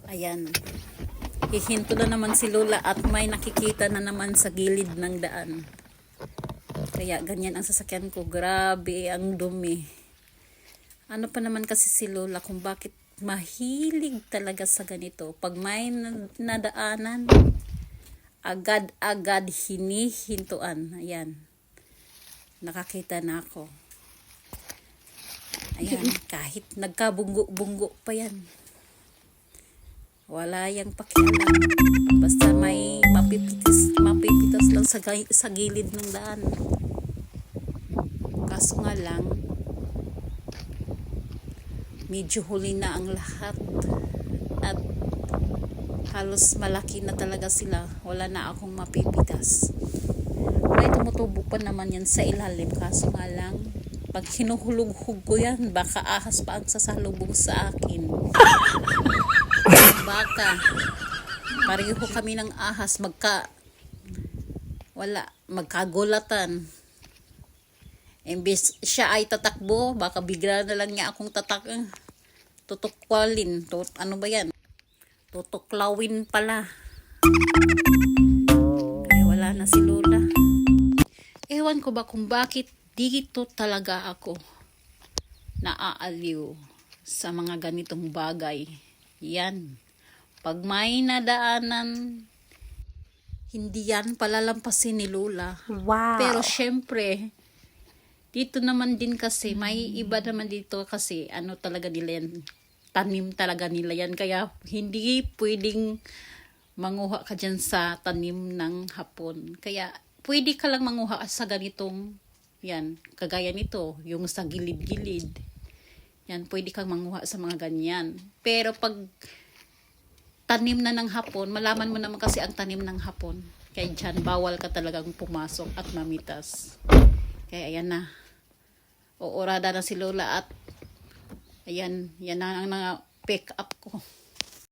Ayan. Hihinto na naman si Lola at may nakikita na naman sa gilid ng daan. Kaya ganyan ang sasakyan ko. Grabe, ang dumi. Ano pa naman kasi si Lola kung bakit mahilig talaga sa ganito. Pag may nadaanan, agad-agad hinihintuan. Ayan. Nakakita na ako. Ayan, kahit nagkabunggo-bunggo pa yan. Wala yang pakialam. Basta may mapipitas lang sa gilid ng daan. Kaso nga lang, medyo huli na ang lahat. At halos malaki na talaga sila. Wala na akong mapipitas. May tumutubo pa naman yan sa ilalim. Kaso nga lang, pag hinuhulog-hug ko yan, baka ahas pa ang sasalubong sa akin. Baka pareho kami ng ahas magkagulatan. Imbes siya ay tatakbo, baka bigla na lang niya akong tutukwalin. Ano ba yan? Tutuklawin pala. Kaya wala na si Lola. Ewan ko ba kung bakit dito talaga ako naaaliw sa mga ganitong bagay. Yan. Pag may nadaanan, hindi yan palalampasin ni Lola. Wow. Pero syempre, dito naman din kasi, may iba naman dito kasi, ano talaga nila yan, tanim talaga nila yan. Kaya hindi pwedeng manguha ka dyan sa tanim ng hapon. Kaya pwede ka lang manguha sa ganitong, yan, kagaya nito, yung sa gilid-gilid. Yan, pwede kang manguha sa mga ganyan. Pero pag tanim na ng hapon, malaman mo naman kasi ang tanim ng hapon. Kaya dyan, bawal ka talagang pumasok at mamitas. Kaya ayan na. Oorada na si Lola at ayan, yan na ang pick up ko.